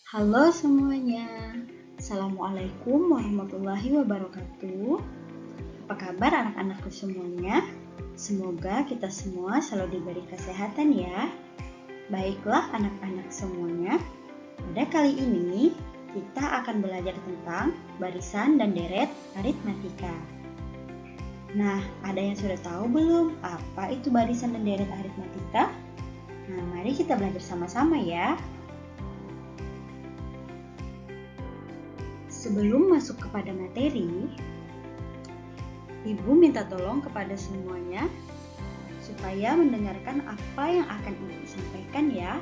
Halo semuanya, Assalamualaikum warahmatullahi wabarakatuh. Apa kabar anak-anakku semuanya? Semoga kita semua selalu diberi kesehatan ya. Baiklah anak-anak semuanya, pada kali ini kita akan belajar tentang barisan dan deret aritmatika. Nah, ada yang sudah tahu belum apa itu barisan dan deret aritmatika? Nah, mari kita belajar sama-sama ya. Sebelum masuk kepada materi, Ibu minta tolong kepada semuanya supaya mendengarkan apa yang akan Ibu sampaikan ya.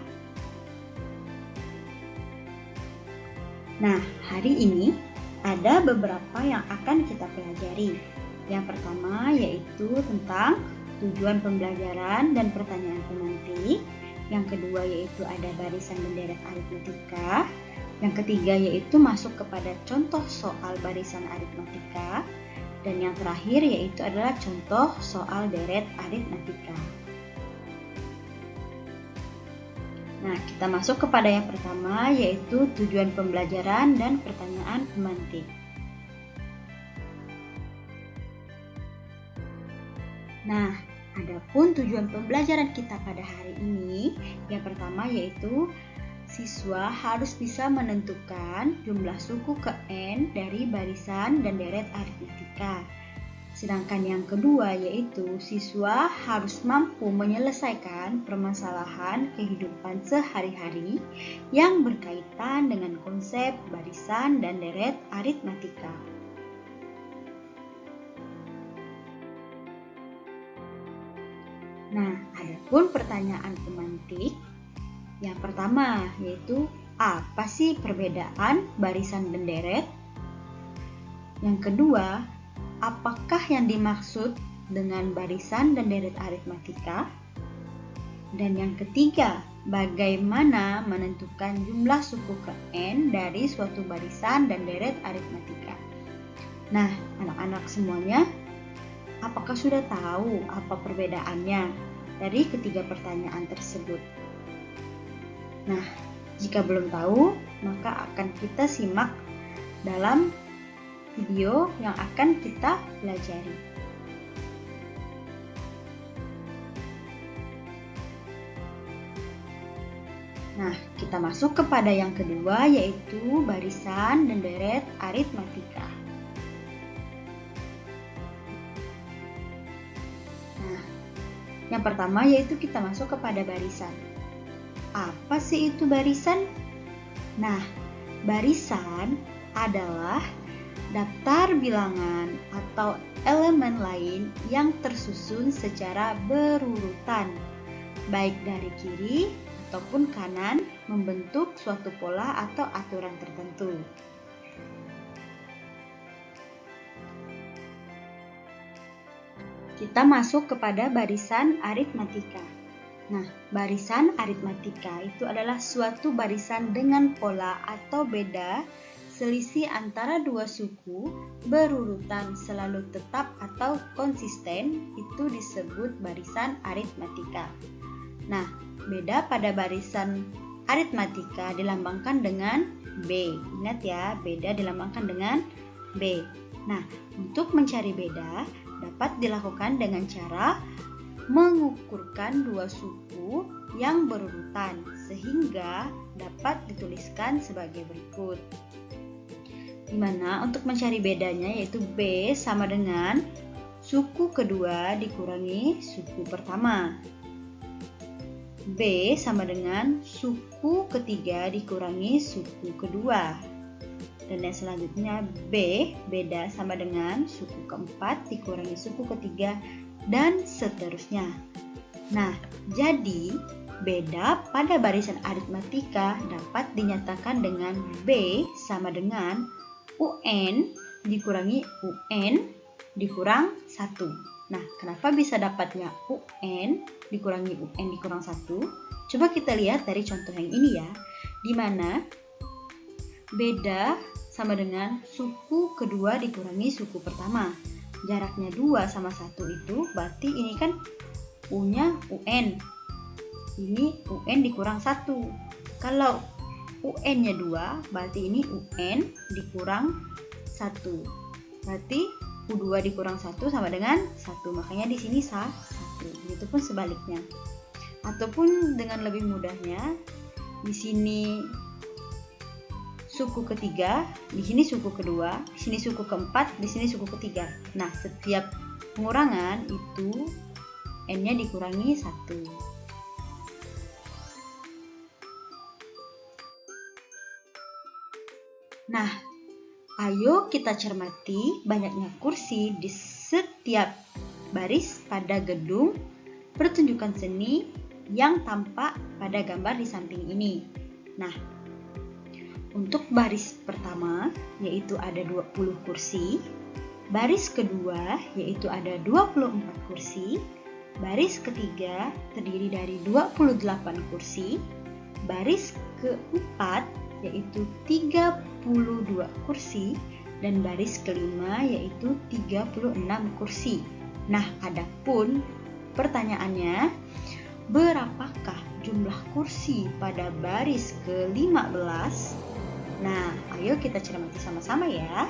Nah, hari ini ada beberapa yang akan kita pelajari. Yang pertama yaitu tentang tujuan pembelajaran dan pertanyaan pemantik. Yang kedua yaitu ada barisan dan deret aritmatika. Yang ketiga yaitu masuk kepada contoh soal barisan aritmatika. Dan yang terakhir yaitu adalah contoh soal deret aritmatika. Nah, kita masuk kepada yang pertama yaitu tujuan pembelajaran dan pertanyaan pemantik. Nah, adapun tujuan pembelajaran kita pada hari ini, yang pertama yaitu siswa harus bisa menentukan jumlah suku ke N dari barisan dan deret aritmatika. Sedangkan yang kedua yaitu siswa harus mampu menyelesaikan permasalahan kehidupan sehari-hari yang berkaitan dengan konsep barisan dan deret aritmatika. Nah, adapun pertanyaan pemantik yang pertama yaitu apa sih perbedaan barisan dan deret? Yang kedua, apakah yang dimaksud dengan barisan dan deret aritmatika? Dan yang ketiga, bagaimana menentukan jumlah suku ke N dari suatu barisan dan deret aritmatika? Nah, anak-anak semuanya, apakah sudah tahu apa perbedaannya dari ketiga pertanyaan tersebut? Nah, jika belum tahu, maka akan kita simak dalam video yang akan kita pelajari. Nah, kita masuk kepada yang kedua yaitu barisan dan deret aritmatika. Nah, yang pertama yaitu kita masuk kepada barisan. Apa sih itu barisan? Nah, barisan adalah daftar bilangan atau elemen lain yang tersusun secara berurutan, baik dari kiri ataupun kanan, membentuk suatu pola atau aturan tertentu. Kita masuk kepada barisan aritmatika. Nah, barisan aritmatika itu adalah suatu barisan dengan pola atau beda selisih antara dua suku berurutan selalu tetap atau konsisten, itu disebut barisan aritmatika. Nah, beda pada barisan aritmatika dilambangkan dengan B. Ingat ya, beda dilambangkan dengan B. Nah, untuk mencari beda dapat dilakukan dengan cara mengukurkan dua suku yang berurutan sehingga dapat dituliskan sebagai berikut. Dimana untuk mencari bedanya yaitu B sama dengan suku kedua dikurangi suku pertama. B sama dengan suku ketiga dikurangi suku kedua. Dan yang selanjutnya B beda sama dengan suku keempat dikurangi suku ketiga dan seterusnya. Nah, jadi beda pada barisan aritmatika dapat dinyatakan dengan B sama dengan UN dikurangi UN dikurang 1. Nah, kenapa bisa dapatnya UN dikurangi UN dikurang 1? Coba kita lihat dari contoh yang ini ya, di mana beda sama dengan suku kedua dikurangi suku pertama. Jaraknya 2 sama 1 itu berarti ini kan U-nya UN. Ini UN dikurang 1. Kalau UN-nya 2, berarti ini UN dikurang 1. Berarti U2 dikurang 1 sama dengan 1. Makanya di sini 1. Begitupun sebaliknya. Ataupun dengan lebih mudahnya, di sini suku ketiga, di sini suku kedua, di sini suku keempat, di sini suku ketiga. Nah, setiap pengurangan itu N-nya dikurangi 1. Nah, ayo kita cermati banyaknya kursi di setiap baris pada gedung pertunjukan seni yang tampak pada gambar di samping ini. Nah, untuk baris pertama yaitu ada 20 kursi, baris kedua yaitu ada 24 kursi, baris ketiga terdiri dari 28 kursi, baris keempat yaitu 32 kursi, dan baris kelima yaitu 36 kursi. Nah, adapun pertanyaannya, berapakah jumlah kursi pada baris ke-15? Nah, ayo kita cermati sama-sama ya.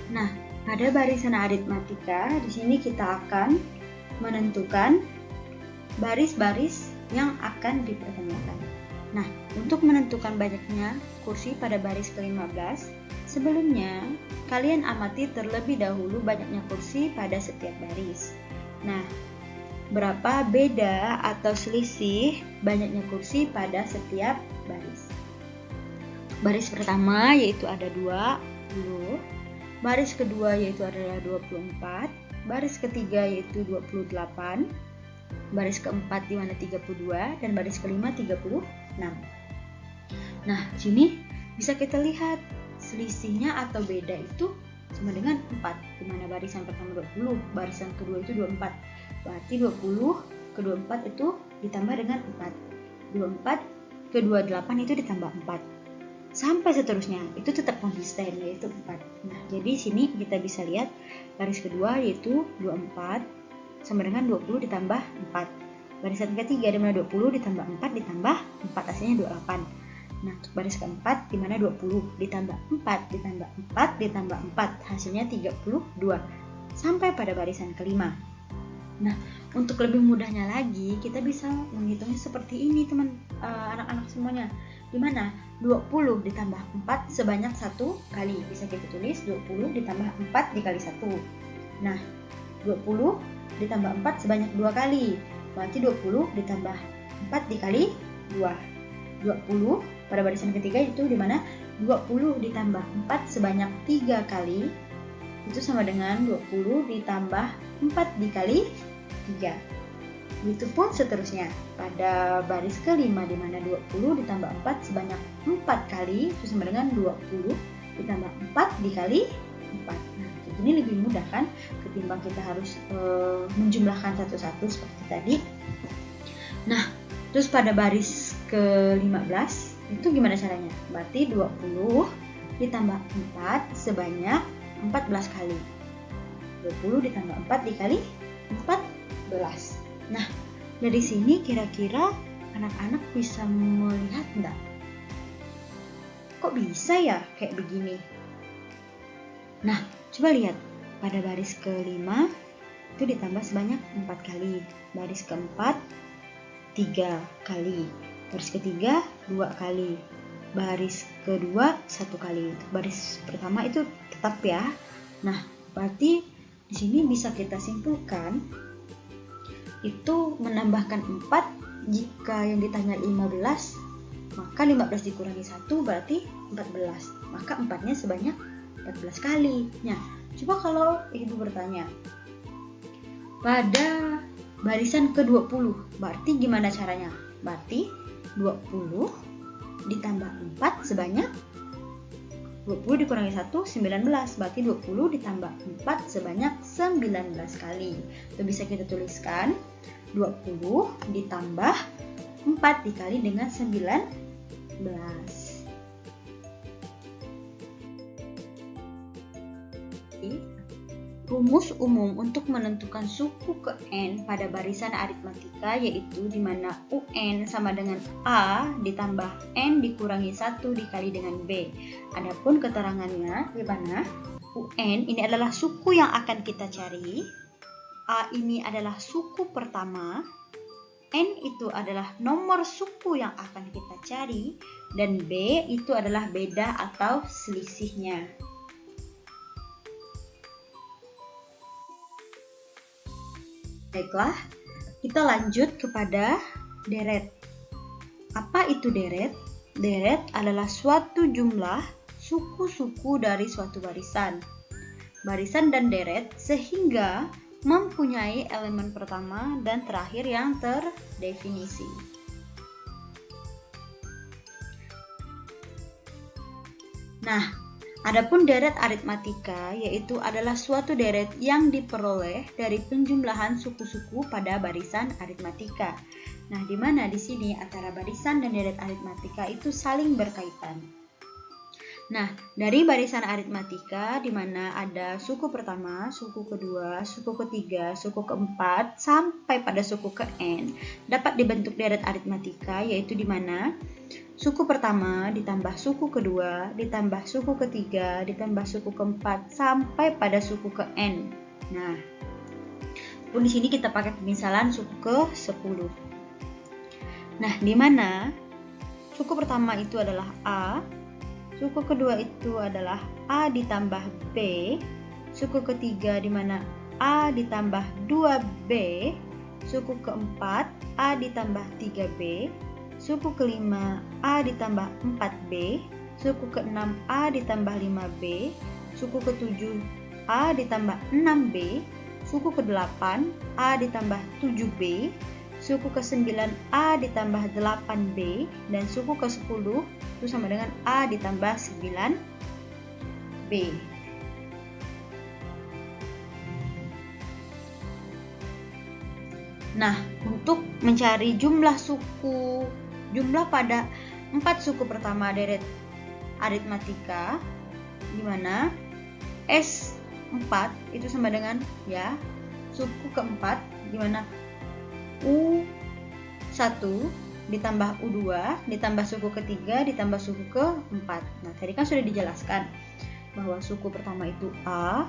Nah, pada barisan aritmatika di sini kita akan menentukan baris-baris yang akan dipertanyakan. Nah, untuk menentukan banyaknya kursi pada baris ke-15, sebelumnya kalian amati terlebih dahulu banyaknya kursi pada setiap baris. Nah, berapa beda atau selisih banyaknya kursi pada setiap baris? Baris pertama yaitu ada 20, baris kedua yaitu adalah 24, baris ketiga yaitu 28, baris keempat di mana 32, dan baris kelima 36. Nah, sini bisa kita lihat selisihnya atau beda itu sama dengan 4, di mana barisan pertama 20, barisan kedua itu 24. Berarti 20 ke 24 itu ditambah dengan 4. 24 ke 28 itu ditambah 4. Sampai seterusnya, itu tetap konsisten yaitu 4. Nah, jadi sini kita bisa lihat baris kedua yaitu 24 sama dengan 20 ditambah 4. Barisan ketiga di mana 20 ditambah 4 ditambah 4 hasilnya 28. Nah, untuk baris keempat di mana 20 ditambah 4 ditambah 4 ditambah 4 hasilnya 32. Sampai pada barisan kelima. Nah, untuk lebih mudahnya lagi kita bisa menghitungnya seperti ini anak-anak semuanya. Di mana 20 ditambah 4 sebanyak 1 kali. Bisa kita tulis 20 ditambah 4 dikali 1. Nah, 20 ditambah 4 sebanyak 2 kali. Berarti 20 ditambah 4 dikali 2. 20 pada barisan ketiga itu di mana 20 ditambah 4 sebanyak 3 kali. Itu sama dengan 20 ditambah 4 dikali 3. Begitupun seterusnya. Pada baris kelima di mana 20 ditambah 4 sebanyak 4 kali. Itu sama dengan 20 ditambah 4 dikali 4. Nah, ini lebih mudah kan ketimbang kita harus menjumlahkan satu-satu seperti tadi. Nah, terus pada baris ke-15 itu gimana caranya? Berarti 20 ditambah 4 sebanyak 14 kali. 20 ditambah 4 dikali 14. Nah, dari sini kira-kira anak-anak bisa melihat enggak? Kok bisa ya kayak begini? Nah, coba lihat, pada baris kelima itu ditambah sebanyak 4 kali, baris keempat 3 kali, baris ketiga 2 kali, baris kedua 1 kali. Baris pertama itu tetap ya. Nah, berarti di sini bisa kita simpulkan itu menambahkan 4 jika yang ditanya 15, maka 15 dikurangi 1 berarti 14. Maka 4-nya sebanyak 14 kali. Nah, coba kalau ibu bertanya pada barisan ke-20, berarti gimana caranya? Berarti 20 ditambah 4 sebanyak 20 dikurangi 1, 19. Berarti 20 ditambah 4 sebanyak 19 kali. Itu bisa kita tuliskan 20 ditambah 4 dikali dengan 19. rumus umum untuk menentukan suku ke N pada barisan aritmatika yaitu di mana UN sama dengan A ditambah N dikurangi 1 dikali dengan B. Adapun keterangannya di mana UN ini adalah suku yang akan kita cari, A ini adalah suku pertama, N itu adalah nomor suku yang akan kita cari, dan B itu adalah beda atau selisihnya. Baiklah, kita lanjut kepada deret. Apa itu deret? Deret adalah suatu jumlah suku-suku dari suatu barisan. Barisan dan deret sehingga mempunyai elemen pertama dan terakhir yang terdefinisi. Nah, adapun deret aritmatika yaitu adalah suatu deret yang diperoleh dari penjumlahan suku-suku pada barisan aritmatika. Nah, di mana di sini antara barisan dan deret aritmatika itu saling berkaitan. Nah, dari barisan aritmatika di mana ada suku pertama, suku kedua, suku ketiga, suku keempat sampai pada suku ke N dapat dibentuk deret aritmatika yaitu di mana suku pertama ditambah suku kedua, ditambah suku ketiga, ditambah suku keempat, sampai pada suku ke N. Nah, pun di sini kita pakai pemisalan suku ke-10. Nah, di mana suku pertama itu adalah A, suku kedua itu adalah A ditambah B, suku ketiga di mana A ditambah 2B, suku keempat A ditambah 3B, suku kelima A ditambah 4B, suku keenam A ditambah 5B, suku ketujuh A ditambah 6B, suku kedelapan A ditambah 7B, suku ke-9 A ditambah 8B, dan suku ke-10 itu sama dengan A ditambah 9B. Nah, untuk mencari jumlah pada 4 suku pertama deret aritmatika di mana S4 itu sama dengan ya suku keempat di mana U1 ditambah U2 ditambah suku ketiga ditambah suku keempat. Nah, tadi kan sudah dijelaskan bahwa suku pertama itu A,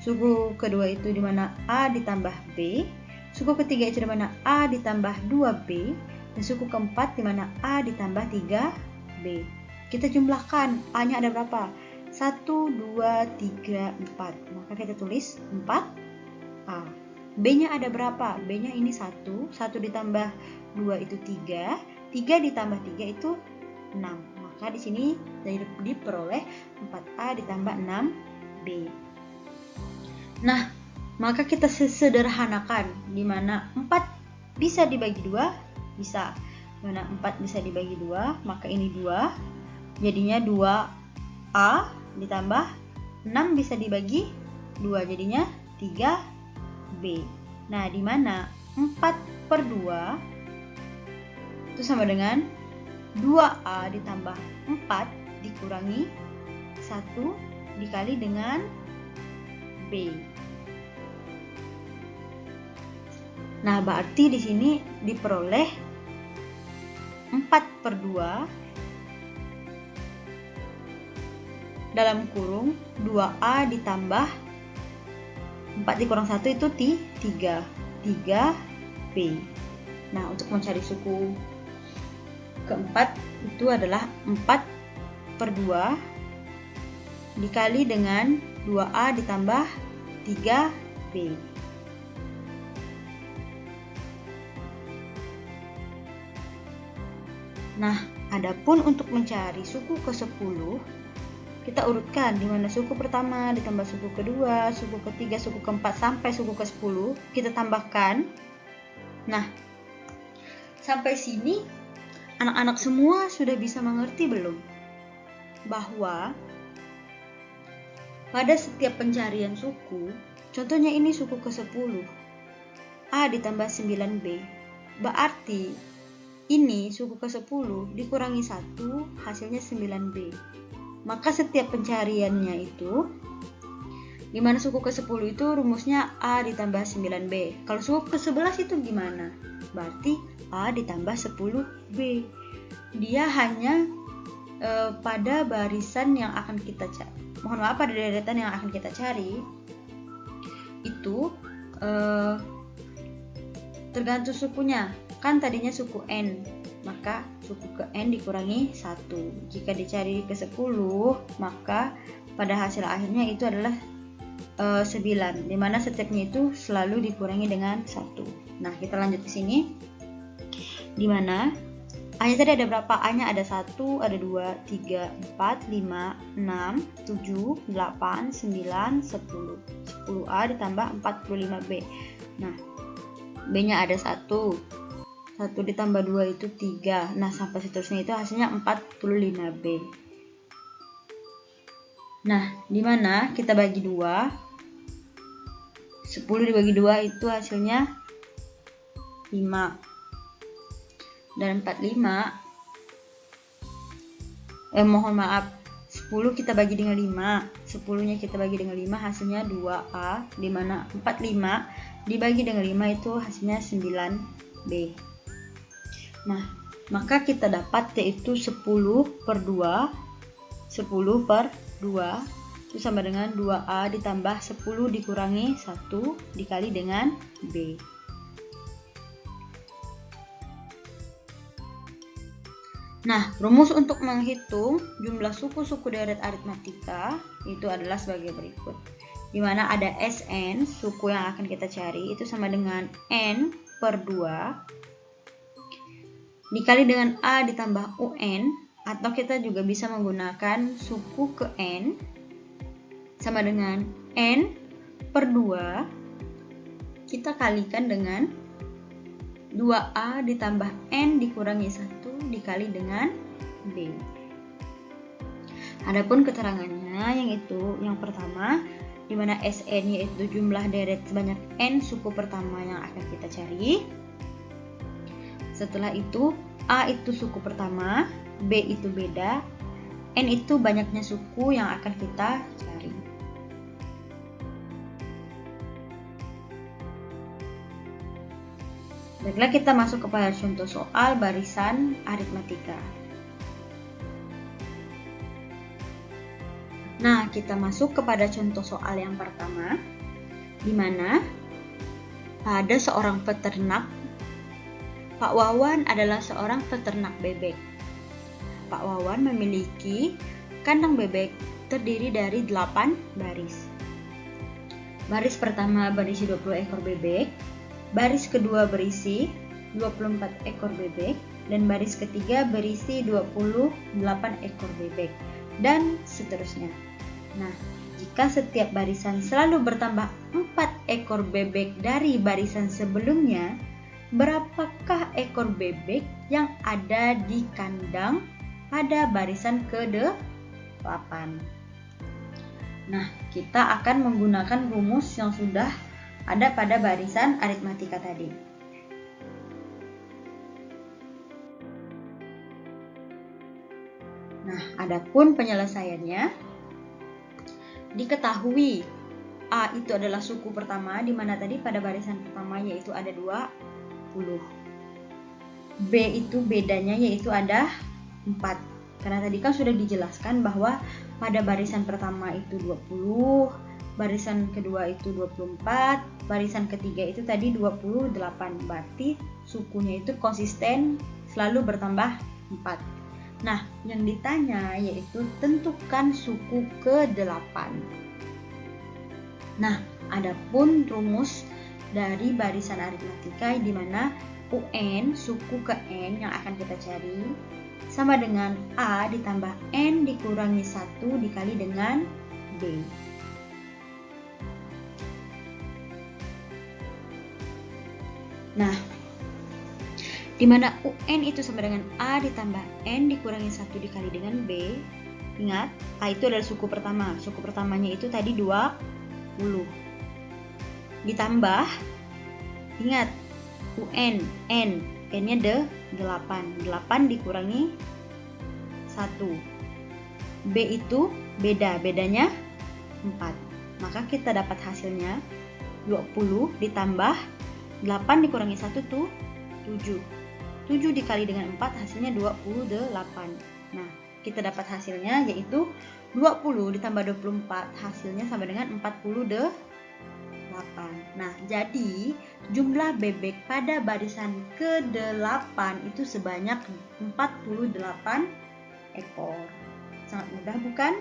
suku kedua itu di mana A ditambah B, suku ketiga itu di mana A ditambah 2B, dan suku keempat di mana A ditambah 3B. Kita jumlahkan A-nya ada berapa? 1, 2, 3, 4. Maka kita tulis 4A. B-nya ada berapa? B-nya ini 1 ditambah 2 itu 3 ditambah 3 itu 6. Maka di sini diperoleh 4A ditambah 6B. Nah, maka kita sederhanakan di mana 4 bisa dibagi 2, bisa. Mana 4 bisa dibagi 2, maka ini 2. Jadinya 2A ditambah 6 bisa dibagi 2, jadinya 3B. Nah, di mana 4/2 itu sama dengan 2A ditambah 4 dikurangi 1 dikali dengan B. Nah, berarti di sini diperoleh 4/2 dalam kurung 2A ditambah 4 dikurang 1 itu 3B. Nah, untuk mencari suku keempat itu adalah 4/2 dikali dengan 2A ditambah 3B. Nah, adapun untuk mencari suku ke-10, kita urutkan di mana suku pertama ditambah suku kedua, suku ketiga, suku keempat sampai suku ke-10 kita tambahkan. Nah, sampai sini anak-anak semua sudah bisa mengerti belum? Bahwa pada setiap pencarian suku, contohnya ini suku ke-10, A ditambah 9B, berarti ini suku ke-10 dikurangi 1 hasilnya 9B. Maka setiap pencariannya itu Dimana suku ke-10 itu rumusnya A ditambah 9B. Kalau suku ke-11 itu gimana? Berarti A ditambah 10B. Dia hanya pada barisan yang akan kita cari. Mohon maaf, pada deretan yang akan kita cari itu tergantung sukunya. Kan tadinya suku N, maka suku ke N dikurangi 1. Jika dicari ke 10, maka pada hasil akhirnya itu adalah 9, dimana setiapnya itu selalu dikurangi dengan 1. Nah, kita lanjut ke sini. Dimana A-nya tadi ada berapa? A-nya ada 1, ada 2, 3, 4, 5, 6, 7, 8, 9, 10. 10A ditambah 45B. Nah, B-nya ada 1. 1 ditambah 2 itu 3. Nah, sampai seterusnya itu hasilnya 45B. Nah, dimana kita bagi 2, 10 dibagi 2 itu hasilnya 5. Dan 45, mohon maaf, 10 kita bagi dengan 5, 10-nya kita bagi dengan 5 hasilnya 2A, dimana 45 dibagi dengan 5 itu hasilnya 9B. Nah, maka kita dapat yaitu 10 per 2, 10 per 2 itu sama dengan 2A ditambah 10 dikurangi 1 dikali dengan B. Nah, rumus untuk menghitung jumlah suku-suku deret aritmatika itu adalah sebagai berikut. Di mana ada Sn, suku yang akan kita cari, itu sama dengan N per 2 dikali dengan A ditambah UN, atau kita juga bisa menggunakan suku ke N sama dengan N per 2 kita kalikan dengan 2A ditambah N dikurangi 1 dikali dengan B. Adapun keterangannya yang pertama, di mana Sn yaitu jumlah deret sebanyak N suku pertama yang akan kita cari. Setelah itu A itu suku pertama, B itu beda, N itu banyaknya suku yang akan kita cari. Baiklah, kita masuk kepada contoh soal barisan aritmatika. Nah, kita masuk kepada contoh soal yang pertama, di mana ada seorang peternak. Pak Wawan adalah seorang peternak bebek. Pak Wawan memiliki kandang bebek terdiri dari 8 baris. Baris pertama berisi 20 ekor bebek. Baris kedua berisi 24 ekor bebek, dan baris ketiga berisi 28 ekor bebek, dan seterusnya. Nah, jika setiap barisan selalu bertambah 4 ekor bebek dari barisan sebelumnya, berapakah ekor bebek yang ada di kandang pada barisan ke-8? Nah, kita akan menggunakan rumus yang sudah ada pada barisan aritmatika tadi. Nah, adapun penyelesaiannya, diketahui A itu adalah suku pertama, di mana tadi pada barisan pertama yaitu ada 20. B itu bedanya yaitu ada 4. Karena tadi kan sudah dijelaskan bahwa pada barisan pertama itu 20, barisan kedua itu 24, barisan ketiga itu tadi 28. Berarti sukunya itu konsisten selalu bertambah 4. Nah, yang ditanya yaitu tentukan suku ke-8. Nah, adapun rumus dari barisan aritmatika di mana UN suku ke N yang akan kita cari sama dengan A ditambah N dikurangi 1 dikali dengan B. Nah, di mana UN itu sama dengan A ditambah N dikurangi 1 dikali dengan B. Ingat, A itu adalah suku pertama. Suku pertamanya itu tadi 20. Ditambah, ingat, UN, N. N-nya 8. 8 dikurangi 1. B itu beda. Bedanya 4. maka kita dapat hasilnya 20 ditambah 8 dikurangi 1 tuh 7. 7 dikali dengan 4 hasilnya 28. Nah, kita dapat hasilnya yaitu 20 ditambah 24 hasilnya sama dengan 48. Nah, jadi jumlah bebek pada barisan ke-8 itu sebanyak 48 ekor. Sangat mudah bukan?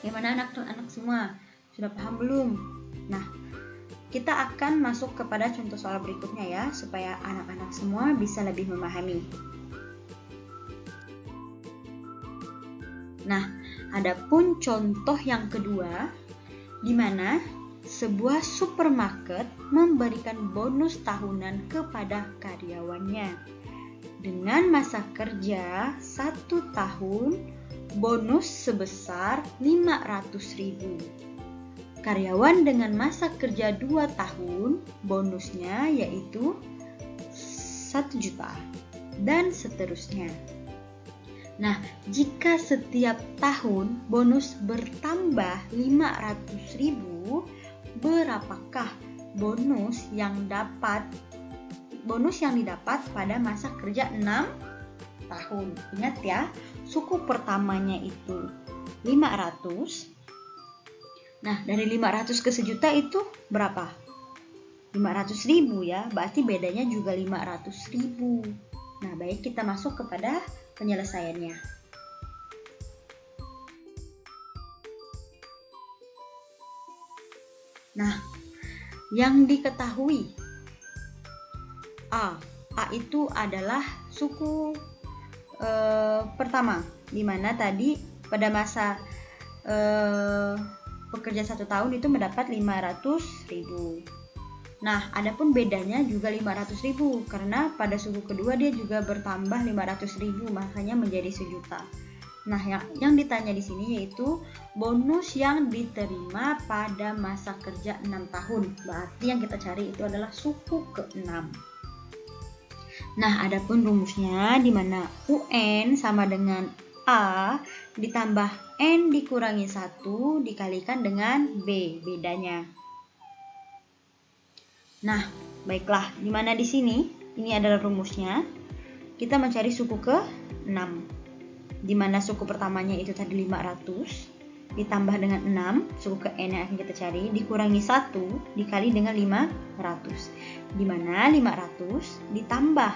Gimana anak-anak semua? Sudah paham belum? Nah, kita akan masuk kepada contoh soal berikutnya ya, supaya anak-anak semua bisa lebih memahami. Nah, adapun contoh yang kedua, di mana sebuah supermarket memberikan bonus tahunan kepada karyawannya. Dengan masa kerja 1 tahun, bonus sebesar 500.000. Karyawan dengan masa kerja 2 tahun, bonusnya yaitu 1 juta, dan seterusnya. Nah, jika setiap tahun bonus bertambah 500.000, berapakah bonus yang didapat pada masa kerja 6 tahun? Ingat ya, suku pertamanya itu 500. Nah, dari 500 ke sejuta itu berapa? 500.000 ya, berarti bedanya juga 500.000. Nah, baik, kita masuk kepada penyelesaiannya. Nah, yang diketahui A itu adalah suku pertama, di mana tadi pada masa pekerja 1 tahun itu mendapat 500.000. Nah, adapun bedanya juga 500.000 karena pada suku kedua dia juga bertambah 500.000, makanya menjadi 1 juta. Nah, yang ditanya di sini yaitu bonus yang diterima pada masa kerja 6 tahun. Berarti yang kita cari itu adalah suku ke-6. Nah, adapun rumusnya di mana UN sama dengan A ditambah N dikurangi 1 dikalikan dengan B, bedanya. Nah, baiklah, di mana di sini ini adalah rumusnya. Kita mencari suku ke-6. Di mana suku pertamanya itu tadi 500 ditambah dengan 6, suku ke N yang akan kita cari, dikurangi 1 dikali dengan 500. Di mana 500 ditambah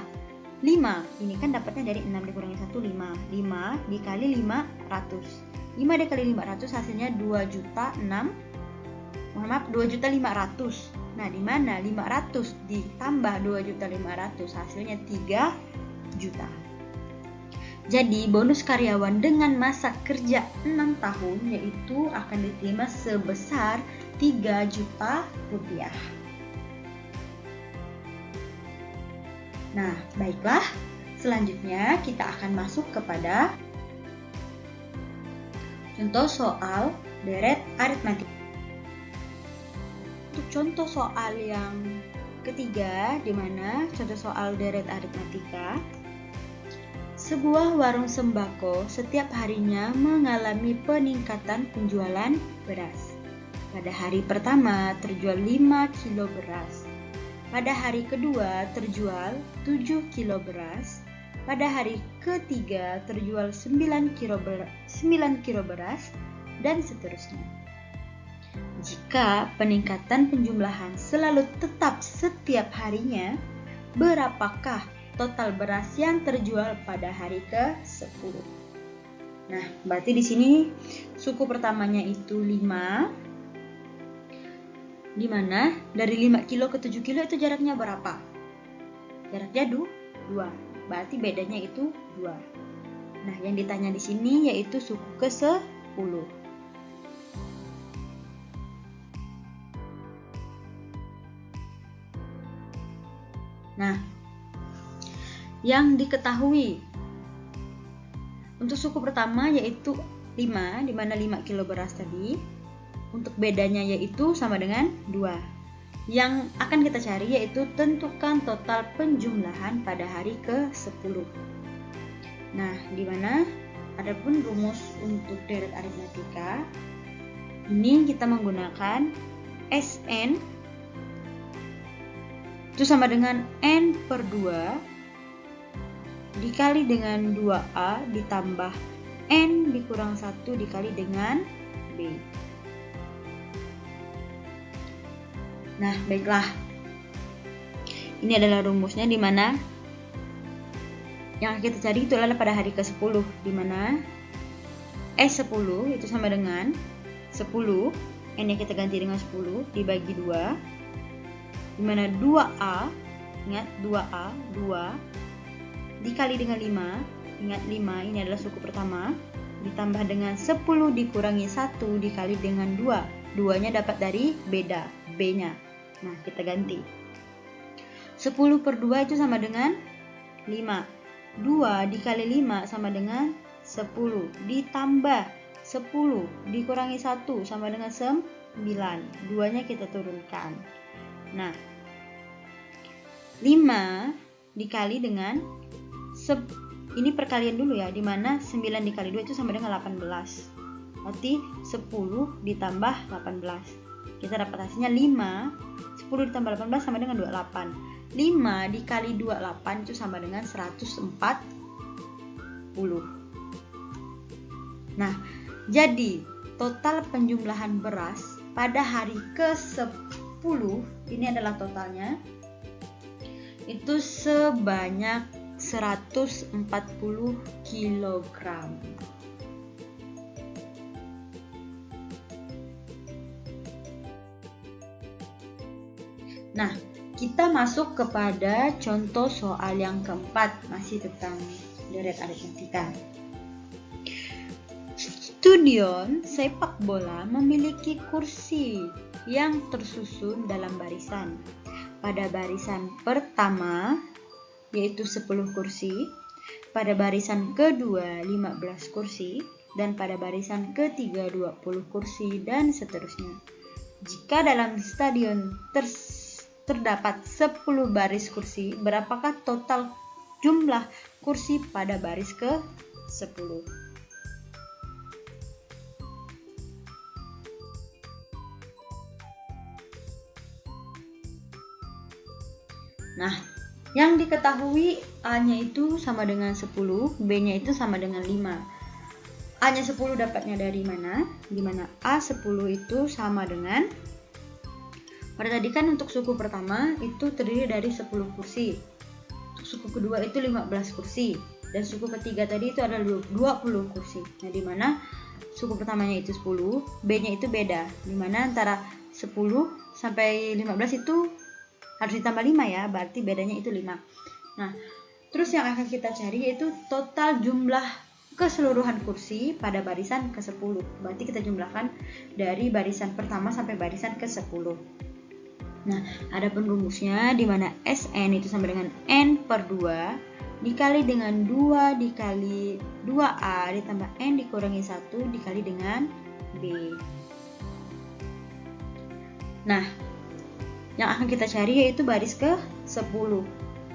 5, ini kan dapatnya dari 6 dikurangi 1, 5. 5 dikali 500. 5 dikali 500 hasilnya 2.500.000. Nah, di mana 500 ditambah 2.500.000 hasilnya 3 juta. Jadi, bonus karyawan dengan masa kerja 6 tahun yaitu akan diterima sebesar 3 juta rupiah. Nah, baiklah. Selanjutnya kita akan masuk kepada contoh soal deret aritmatik. Untuk contoh soal yang ketiga, di mana contoh soal deret aritmatika, sebuah warung sembako setiap harinya mengalami peningkatan penjualan beras. Pada hari pertama terjual 5 kilo beras. Pada hari kedua terjual 7 kilo beras. Pada hari ketiga terjual 9 kilo beras, dan seterusnya. Jika peningkatan penjumlahan selalu tetap setiap harinya, berapakah total beras yang terjual pada hari ke-10? Nah, berarti di sini suku pertamanya itu 5, di mana dari 5 kilo ke 7 kilo itu jaraknya berapa? Jaraknya 2. Berarti bedanya itu 2. Nah, yang ditanya di sini yaitu suku ke-10. Nah, yang diketahui untuk suku pertama yaitu 5, di mana 5 kilo beras tadi. Untuk bedanya yaitu sama dengan 2. Yang akan kita cari yaitu tentukan total penjumlahan pada hari ke-10. Nah, di mana adapun rumus untuk deret aritmatika, Ini kita menggunakan Sn itu sama dengan N per 2 dikali dengan 2A ditambah N dikurang 1 dikali dengan B. Nah, baiklah. Ini adalah rumusnya, di mana yang kita cari itu adalah pada hari ke-10, di mana S10 itu sama dengan 10, N-nya kita ganti dengan 10 dibagi 2, di mana 2A, ingat 2A, 2 dikali dengan 5, ingat 5 ini adalah suku pertama, ditambah dengan 10 dikurangi 1 dikali dengan 2, 2-nya dapat dari beda, B-nya. Nah, kita ganti. 10 per 2 itu sama dengan 5. 2 dikali 5 sama dengan 10. Ditambah 10 dikurangi 1 sama dengan 9. 2-nya kita turunkan. Nah, 5 dikali dengan ini perkalian dulu ya, dimana 9 dikali 2 itu sama dengan 18. Berarti 10 ditambah 18. Kita dapat hasilnya 5. 10 ditambah 18 sama dengan 28. 5 dikali 28 itu sama dengan 140. Nah, jadi total penjumlahan beras pada hari ke-10 ini adalah totalnya itu sebanyak 140 kg. Nah, kita masuk kepada contoh soal yang keempat, masih tentang deret aritmatika. Stadion sepak bola memiliki kursi yang tersusun dalam barisan. Pada barisan pertama yaitu 10 kursi, pada barisan kedua 15 kursi, dan pada barisan ketiga 20 kursi, dan seterusnya. Jika dalam stadion terdapat 10 baris kursi, berapakah total jumlah kursi pada baris ke-10? Nah, yang diketahui A-nya itu sama dengan 10, B-nya itu sama dengan 5. A-nya 10 dapatnya dari mana? Dimana A10 itu sama dengan, pada tadi kan untuk suku pertama itu terdiri dari 10 kursi, untuk suku kedua itu 15 kursi, dan suku ketiga tadi itu adalah 20 kursi. Nah, dimana suku pertamanya itu 10, B-nya itu beda, dimana antara 10 sampai 15 itu harus ditambah 5 ya, berarti bedanya itu 5. Nah, terus yang akan kita cari yaitu total jumlah keseluruhan kursi pada barisan ke-10. Berarti kita jumlahkan dari barisan pertama sampai barisan ke-10. Nah, ada rumusnya di mana Sn itu sama dengan N per 2 dikali dengan 2 dikali 2A ditambah N dikurangi 1 dikali dengan B. Nah, yang akan kita cari yaitu baris ke-10,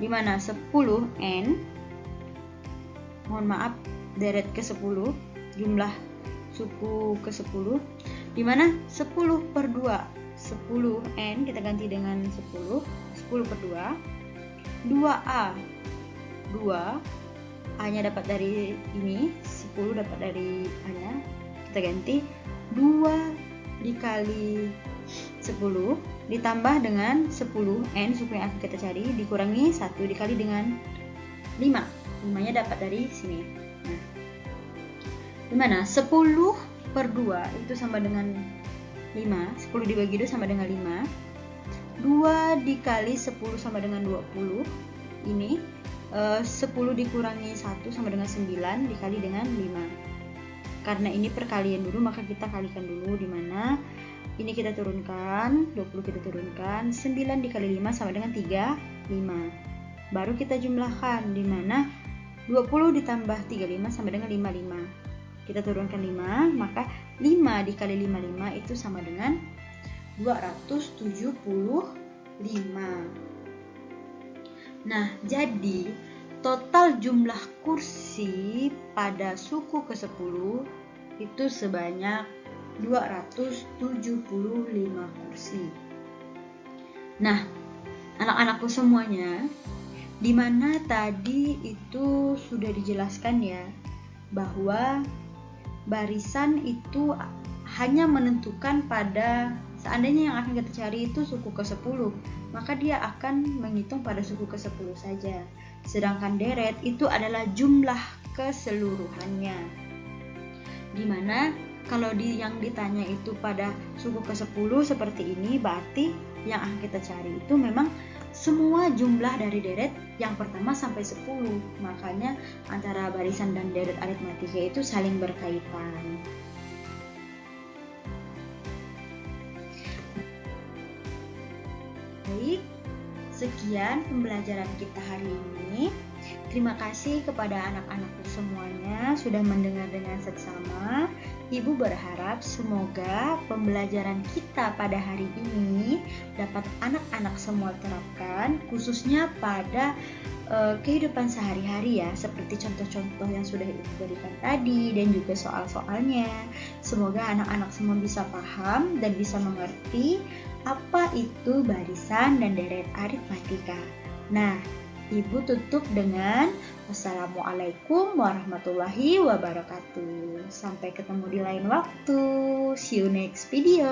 di mana 10N, mohon maaf, deret ke-10, jumlah suku ke-10, di mana 10 per 2, 10N kita ganti dengan 10 per 2, 2A, 2, A-nya dapat dari ini, 10 dapat dari A-nya, kita ganti 2 dikali 10 ditambah dengan 10N suku yang akan kita cari dikurangi 1 dikali dengan 5. 5-nya dapat dari sini. Nah, dimana 10 per 2 itu sama dengan 5, 10 dibagi 2 sama dengan 5, 2 dikali 10 sama dengan 20, ini 10 dikurangi 1 sama dengan 9 dikali dengan 5. Karena ini perkalian dulu, maka kita kalikan dulu, dimana ini kita turunkan, 20 kita turunkan, 9 dikali 5 sama dengan 35. Baru kita jumlahkan, dimana 20 ditambah 35 sama dengan 55. Kita turunkan 5, maka 5 dikali 55 itu sama dengan 275. Nah, jadi total jumlah kursi pada suku ke-10 itu sebanyak 275 kursi. Nah, anak-anakku semuanya, dimana tadi itu sudah dijelaskan ya, bahwa barisan itu hanya menentukan pada, seandainya yang akan kita cari itu suku ke-10, maka dia akan menghitung pada suku ke-10 saja. Sedangkan deret itu adalah jumlah keseluruhannya. Dimana kalau yang ditanya itu pada suku ke-10 seperti ini, berarti yang akan kita cari itu memang semua jumlah dari deret yang pertama sampai 10. Makanya antara barisan dan deret aritmatika itu saling berkaitan. Baik, sekian pembelajaran kita hari ini. Terima kasih kepada anak-anakku semuanya sudah mendengar dengan seksama. Ibu berharap semoga pembelajaran kita pada hari ini dapat anak-anak semua terapkan, khususnya pada kehidupan sehari-hari ya, seperti contoh-contoh yang sudah Ibu berikan tadi dan juga soal-soalnya. Semoga anak-anak semua bisa paham dan bisa mengerti apa itu barisan dan deret aritmatika. Nah, Ibu tutup dengan Wassalamualaikum warahmatullahi wabarakatuh. Sampai ketemu di lain waktu. See you next video.